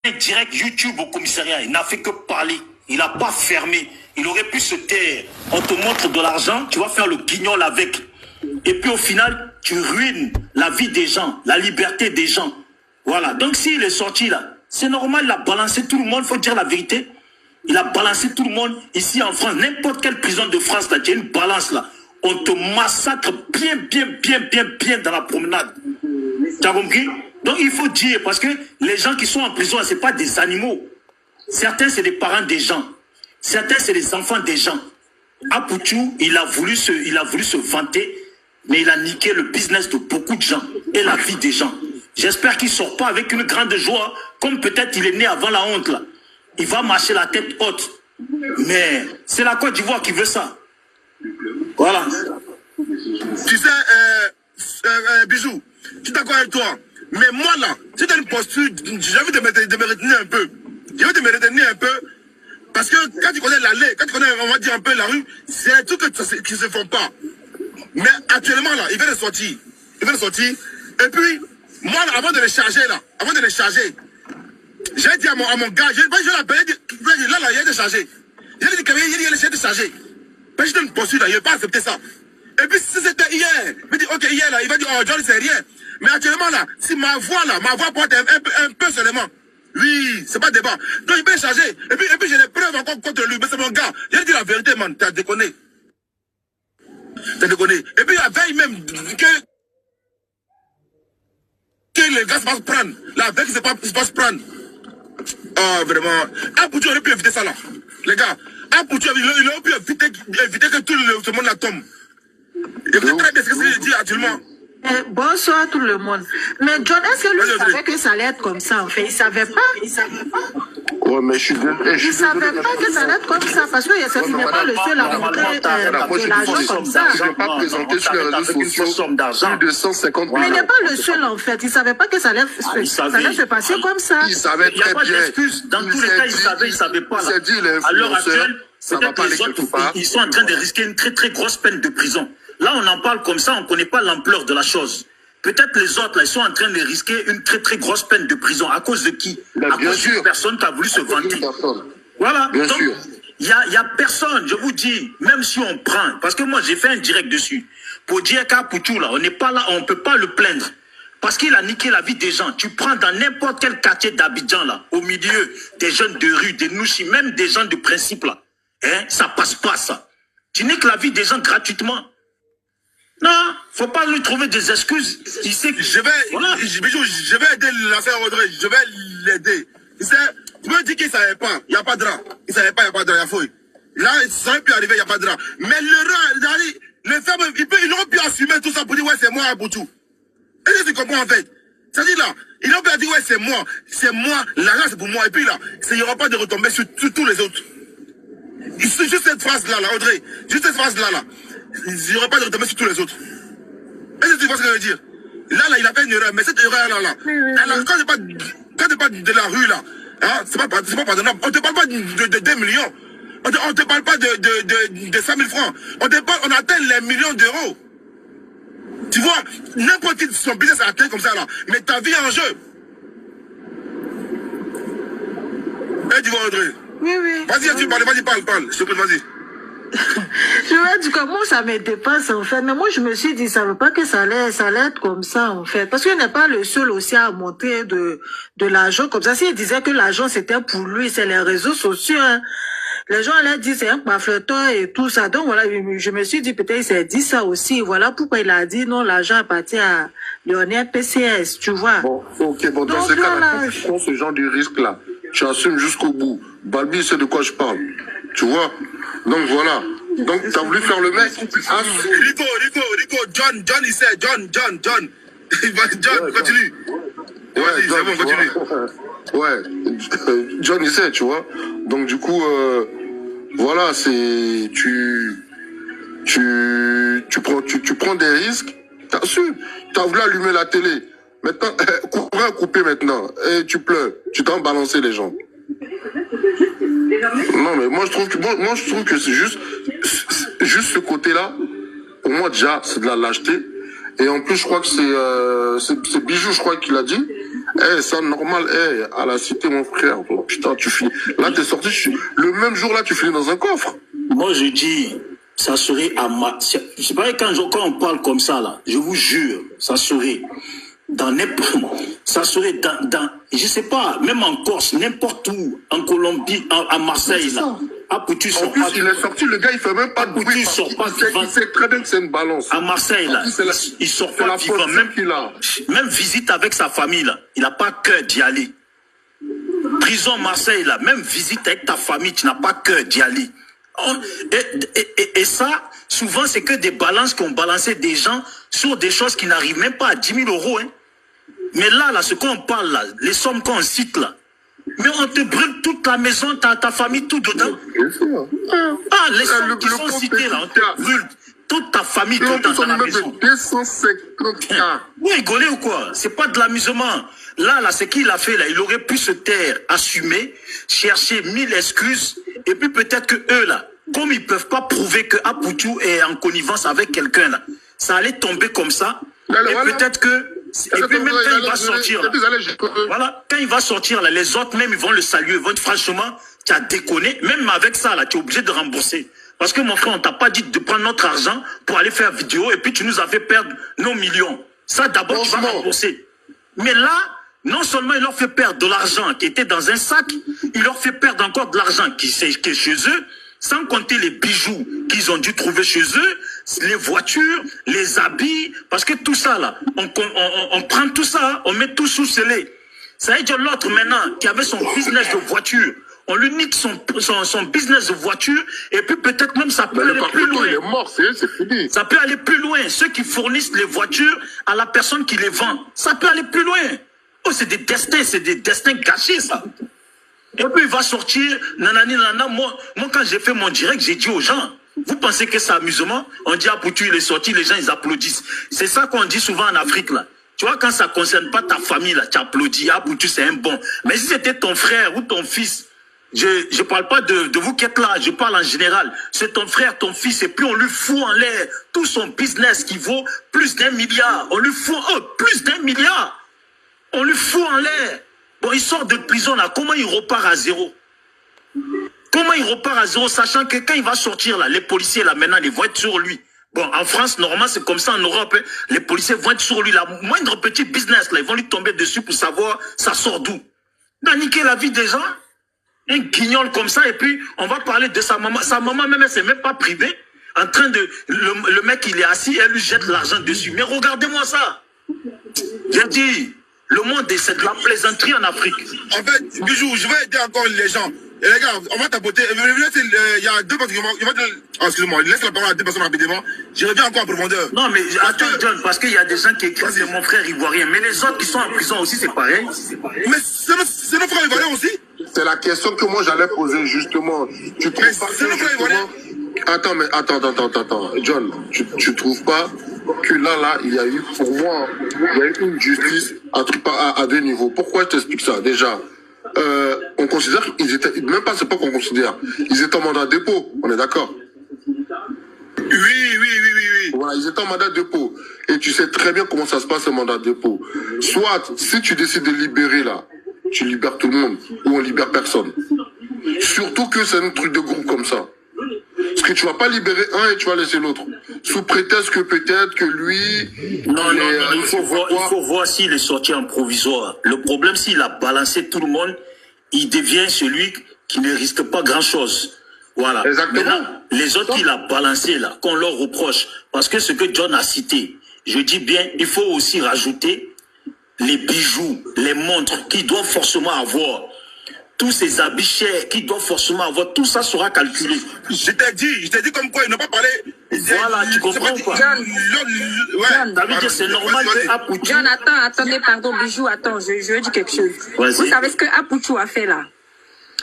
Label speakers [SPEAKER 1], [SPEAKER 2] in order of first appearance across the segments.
[SPEAKER 1] direct YouTube au commissariat. Il n'a fait que parler. Il n'a pas fermé. Il aurait pu se taire. On te montre de l'argent, tu vas faire le guignol avec. Et puis au final, tu ruines la vie des gens, la liberté des gens. Voilà. Donc s'il est sorti là, c'est normal, il a balancé tout le monde, il faut dire la vérité. Il a balancé tout le monde ici en France. N'importe quelle prison de France, là, tu as une balance là. On te massacre bien dans la promenade. Tu as compris? Donc il faut dire, parce que les gens qui sont en prison, ce n'est pas des animaux. Certains, c'est des parents des gens. Certains, c'est les enfants des gens. Apoutou, il a voulu se vanter, mais il a niqué le business de beaucoup de gens et la vie des gens. J'espère qu'il ne sort pas avec une grande joie, comme peut-être il est né avant la honte là. Il va marcher la tête haute. Mais c'est la Côte d'Ivoire qui veut ça. Voilà.
[SPEAKER 2] Tu sais, Bijou, je suis d'accord avec toi. Mais moi là, si tu as une posture, j'ai envie de me retenir un peu. J'ai envie de me retenir un peu. Parce que quand tu connais l'allée, quand tu connais, on va dire un peu la rue, c'est un truc qui ne se font pas. Mais actuellement là, il vient de sortir. Il vient de sortir. Et puis, moi là, avant de les charger là, j'ai dit à mon gars, je vais l'appeler, là, il a été chargé. Il a dit qu'il a essayé de charger. Mais je donne une posture là, il ne veut pas accepter ça. Et puis si c'était hier, il dit ok hier là, il va dire oh John c'est rien. Mais actuellement là, si ma voix porte un peu seulement. Oui, c'est pas débat. Donc il peut charger. Et puis j'ai des preuves encore contre lui, mais c'est mon gars. Il a dit la vérité man, t'as déconné. T'as déconné. Et puis la veille même que les gars se passent prendre. La veille qui se passe prendre. Ah vraiment. Ah pour tu aurais pu éviter ça là. Les gars. Ah pour tu il aurait pu éviter que tout ce monde là tombe. Écoutez très bien ce que je dis actuellement.
[SPEAKER 3] Bonsoir tout le monde. Mais John, est-ce que lui savait que ça allait être comme ça en fait? Il savait pas.
[SPEAKER 4] Ouais, mais je suis désolé.
[SPEAKER 3] Il savait pas que ça allait être comme ça parce que il n'est pas le seul à montrer de l'argent comme ça.
[SPEAKER 4] Je n'ai pas présenté sur les réseaux sociaux plus de 150 millions.
[SPEAKER 3] Mais il n'est pas le seul en fait. Il savait pas que ça allait se passer comme ça.
[SPEAKER 4] Il savait très bien.
[SPEAKER 1] Il n'y a pas d'excuse. Dans tous les cas, il savait pas. À l'heure actuelle, peut-être les autres, ils sont en train de risquer une très grosse peine de prison. Là, on en parle comme ça, on ne connaît pas l'ampleur de la chose. Peut-être les autres, là, ils sont en train de risquer une très grosse peine de prison. À cause de qui? À cause d'une personne qui a voulu se vanter. Voilà.
[SPEAKER 4] Bien
[SPEAKER 1] donc,
[SPEAKER 4] sûr.
[SPEAKER 1] Il y a personne, je vous dis, même si on prend, parce que moi, j'ai fait un direct dessus, pour dire qu'à Poutou, là, on n'est pas là, on ne peut pas le plaindre. Parce qu'il a niqué la vie des gens. Tu prends dans n'importe quel quartier d'Abidjan, là, au milieu des jeunes de rue, des nouchis, même des gens de principe, là. Hein, ça passe pas, ça. Tu niques la vie des gens gratuitement. Non, faut pas lui trouver des excuses. Il sait que
[SPEAKER 2] je vais aider l'affaire Audrey, je vais l'aider. Tu me dis qu'il ne savait pas, il n'y a pas de drap. Il ne savait pas, il n'y a pas de drap, il y a fouille. Là, ça aurait pu arriver, il n'y a pas de drap. Mais le femmes, ils auraient pu assumer tout ça pour dire ouais, c'est moi, Boutou. Est-ce que tu comprends en fait? C'est-à-dire là, ils auraient pu dire ouais, c'est moi, l'argent c'est pour moi. Et puis là, il n'y aura pas de retombées sur tous les autres. Juste cette phrase-là, Audrey, juste cette phrase-là. Il n'y aura pas de retombées sur tous les autres. Est-ce que tu vois ce que je veux dire? Là, il a fait une erreur, mais cette erreur-là, quand tu parles de la rue, là, hein, c'est pas pardonnable. On ne te parle pas de 2 millions. On ne te parle pas de 5 000 francs. On atteint les millions d'euros. Tu vois, n'importe qui, son business a atteint comme ça, là. Mais ta vie est en jeu. Et tu vois, Audrey?
[SPEAKER 3] Oui.
[SPEAKER 2] Vas-y, tu parles, parle. Je te prie, vas-y.
[SPEAKER 3] Je vais dire que moi, ça me dépasse en fait. Mais moi, je me suis dit, ça veut pas que ça allait être comme ça en fait. Parce qu'il n'est pas le seul aussi à montrer de l'argent comme ça. S'il disait que l'argent c'était pour lui, c'est les réseaux sociaux. Hein. Les gens allaient dire c'est un pamphleteur et tout ça. Donc voilà, je me suis dit peut-être il s'est dit ça aussi. Voilà pourquoi il a dit non, l'argent appartient à Lionel PCS, tu vois.
[SPEAKER 4] Bon, ok, bon, dans ce cas-là, tu prends ce genre de risque-là. Tu assumes jusqu'au bout. Balbi sait de quoi je parle. Tu vois? Donc voilà. Donc t'as voulu faire le mec.
[SPEAKER 2] Rico, John, il sait. John. John, continue.
[SPEAKER 4] Ouais,
[SPEAKER 2] vas-y,
[SPEAKER 4] John,
[SPEAKER 2] c'est bon, continue.
[SPEAKER 4] Ouais, John il sait, tu vois. Donc du coup, voilà, c'est tu prends des risques. T'as voulu allumer la télé. Maintenant, couper maintenant. Et tu pleures. Tu t'en balancer les gens. Non, mais moi je trouve que c'est juste ce côté-là. Pour moi déjà, c'est de la lâcheté. Et en plus, je crois que c'est Bijou, je crois qu'il a dit. Eh, c'est normal, eh, à la cité, mon frère. Putain, tu finis. Là, t'es sorti, le même jour, là, tu finis dans un coffre.
[SPEAKER 1] Moi, je dis, ça serait à ma... C'est pareil, quand on parle comme ça, là, je vous jure, ça serait dans n'importe... Ça serait dans... Je sais pas, même en Corse, n'importe où, en Colombie, à Marseille, là. Apoutu sort pas.
[SPEAKER 4] Il est sorti, le gars, il fait même pas de bruit.
[SPEAKER 1] Il sort pas
[SPEAKER 4] il sait très bien que c'est une balance.
[SPEAKER 1] À Marseille, là, il sort pas vivant. Même visite avec sa famille, là, il n'a pas cœur d'y aller. Prison Marseille, là, même visite avec ta famille, tu n'as pas cœur d'y aller. Et ça, souvent, c'est que des balances qu'on balançait des gens sur des choses qui n'arrivent même pas à 10 000 euros. Hein. Mais là, ce qu'on parle, là, les sommes qu'on cite, là, mais on te brûle toute la maison, ta famille, tout dedans. Les sommes qui sont citées, là, on te brûle toute ta famille, tout dans la maison.
[SPEAKER 4] 250K.
[SPEAKER 1] Vous rigolez ou quoi? C'est pas de l'amusement. Là, ce qu'il a fait, là, il aurait pu se taire, assumer, chercher 1000 excuses, et puis peut-être que eux, là, comme ils peuvent pas prouver que Apoutu est en connivence avec quelqu'un, là, ça allait tomber comme ça, et peut-être que... Et puis même quand il va sortir, là, voilà, quand il va sortir, là, les autres même, ils vont le saluer, ils vont dire, franchement, tu as déconné, même avec ça, là, tu es obligé de rembourser. Parce que mon frère, on t'a pas dit de prendre notre argent pour aller faire vidéo, et puis tu nous as fait perdre nos millions. Ça, d'abord, tu vas rembourser. Mais là, non seulement il leur fait perdre de l'argent qui était dans un sac, il leur fait perdre encore de l'argent qui est chez eux, sans compter les bijoux qu'ils ont dû trouver chez eux, les voitures, les habits, parce que tout ça là, on prend tout ça, on met tout sous scellé. Ça veut dire l'autre maintenant qui avait son business de voiture, on lui nique son business de voiture, et puis peut-être même ça peut aller plus loin.
[SPEAKER 4] Il est mort, c'est fini.
[SPEAKER 1] Ça peut aller plus loin. Ceux qui fournissent les voitures à la personne qui les vend, ça peut aller plus loin. Oh, c'est des destins gâchés, ça. Et puis il va sortir, nanani, nanana. Moi, quand j'ai fait mon direct, j'ai dit aux gens, vous pensez que c'est amusement? On dit Apoutu, il est sorti, les gens, ils applaudissent. C'est ça qu'on dit souvent en Afrique, là. Tu vois, quand ça ne concerne pas ta famille, là, tu applaudis. Apoutu, c'est un bon. Mais si c'était ton frère ou ton fils, je ne parle pas de vous qui êtes là, je parle en général. C'est ton frère, ton fils, et puis on lui fout en l'air tout son business qui vaut plus d'1 milliard. On lui fout, plus d'1 milliard. On lui fout en l'air. Bon, il sort de prison là, comment il repart à zéro? Comment il repart à zéro, sachant que quand il va sortir là, les policiers là maintenant, ils vont être sur lui. Bon, en France, normalement, c'est comme ça en Europe, hein, les policiers vont être sur lui. La moindre petit business là, ils vont lui tomber dessus pour savoir ça sort d'où. Il a niqué la vie des gens. Un guignol comme ça, et puis on va parler de sa maman. Sa maman même, elle s'est même pas privée. En train de... Le mec, il est assis, elle lui jette l'argent dessus. Mais regardez-moi ça. J'ai dit... Le monde, c'est de la plaisanterie en Afrique.
[SPEAKER 2] En fait, Bijou, je vais aider encore les gens. Et les gars, on va tapoter. Il y a deux personnes qui vont... excusez-moi, laisse la parole à deux personnes rapidement. Je reviens encore en profondeur.
[SPEAKER 1] Non, mais attends, John, parce qu'il y a des gens qui écrivent c'est mon frère ivoirien. Mais les autres qui sont en prison aussi, c'est pareil.
[SPEAKER 2] Mais c'est nos frères ivoiriens aussi.
[SPEAKER 4] C'est la question que moi j'allais poser justement. Tu trouves pas
[SPEAKER 2] c'est nos frères ivoiriens.
[SPEAKER 4] Attends. John, tu trouves pas que là, il y a eu, pour moi, il y a eu une justice à deux niveaux. Pourquoi je t'explique ça? Déjà, on considère qu'ils étaient, même pas, c'est pas qu'on considère, ils étaient en mandat de dépôt, on est d'accord?
[SPEAKER 2] Oui.
[SPEAKER 4] Voilà, ils étaient en mandat de dépôt. Et tu sais très bien comment ça se passe, un mandat de dépôt. Soit, si tu décides de libérer là, tu libères tout le monde, ou on libère personne. Surtout que c'est un truc de groupe comme ça. Parce que tu vas pas libérer un et tu vas laisser l'autre. Sous prétexte que peut-être que lui...
[SPEAKER 1] Non, il faut voir s'il est sorti en provisoire. Le problème, s'il a balancé tout le monde, il devient celui qui ne risque pas grand-chose. Voilà.
[SPEAKER 4] Exactement.
[SPEAKER 1] Maintenant, les autres qu'il a balancés, là, qu'on leur reproche, parce que ce que John a cité, je dis bien, il faut aussi rajouter les bijoux, les montres qu'il doit forcément avoir. Tous ces habits chers qui doivent forcément avoir, tout ça sera calculé.
[SPEAKER 2] Je t'ai dit comme quoi ils n'ont pas parlé.
[SPEAKER 1] Voilà, tu comprends quoi?
[SPEAKER 3] John,
[SPEAKER 1] ça veut dire c'est normal que Apoutu...
[SPEAKER 3] John, attendez, pardon, Bijou, attends, je veux dire quelque chose. Vous savez ce que Apoutu a fait là?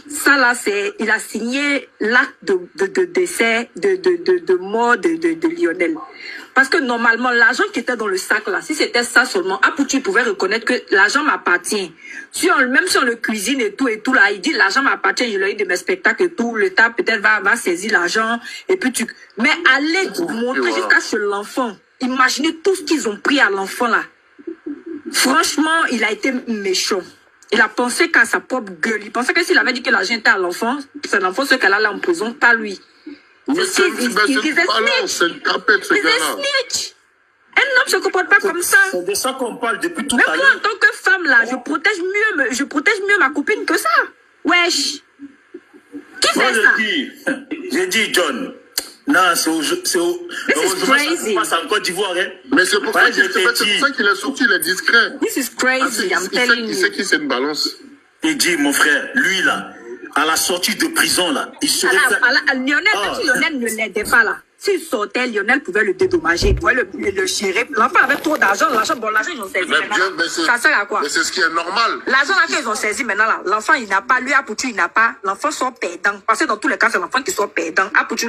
[SPEAKER 3] Ça là, il a signé l'acte de décès, de mort de Lionel. Parce que normalement, l'argent qui était dans le sac là, si c'était ça seulement, Apoutu pouvait reconnaître que l'argent m'appartient. Même si on le cuisine et tout là, il dit l'argent m'appartient, je l'ai eu de mes spectacles et tout, l'État peut-être va saisir l'argent, et puis mais allez montrer jusqu'à chez l'enfant. Imaginez tout ce qu'ils ont pris à l'enfant là.
[SPEAKER 5] Franchement, il a été méchant. Il a pensé qu'à sa propre gueule. Il pensait que s'il avait dit que l'argent était à l'enfant, c'est l'enfant ce qu'elle allait en prison, pas lui.
[SPEAKER 4] Mais c'est une balance, c'est une tapette, ce gars-là.
[SPEAKER 5] Snitch. Un homme ne se comporte pas comme ça.
[SPEAKER 1] C'est de ça qu'on parle depuis tout
[SPEAKER 5] Mais
[SPEAKER 1] à
[SPEAKER 5] moi,
[SPEAKER 1] l'heure.
[SPEAKER 5] en tant que femme, là, je protège mieux ma copine que ça. Wesh. Qui
[SPEAKER 1] Moi,
[SPEAKER 5] fait ça?
[SPEAKER 1] j'ai dit, John. Non, heureusement, ça se passe en Côte d'Ivoire. Hein.
[SPEAKER 4] Mais c'est pour ça qu'il est sorti, il est discret.
[SPEAKER 5] This is crazy, I'm telling you.
[SPEAKER 4] Il sait qui c'est une balance.
[SPEAKER 1] Il dit, mon frère, lui, là, à la sortie de prison, là, il serait...
[SPEAKER 5] Lionel, même si Lionel ne l'aidait pas, là, s'il sortait, Lionel pouvait le dédommager, il pouvait le gérer. L'enfant avait trop d'argent, l'argent, ils ont saisi maintenant. Ça sert à quoi?
[SPEAKER 4] Mais c'est ce qui est normal.
[SPEAKER 5] L'argent là qu'ils ont saisi maintenant, là, l'enfant, il n'a pas, lui, Apoutou, il n'a pas, l'enfant sort perdant. Parce que dans tous les cas, c'est l'enfant qui sort perdant. Apoutou,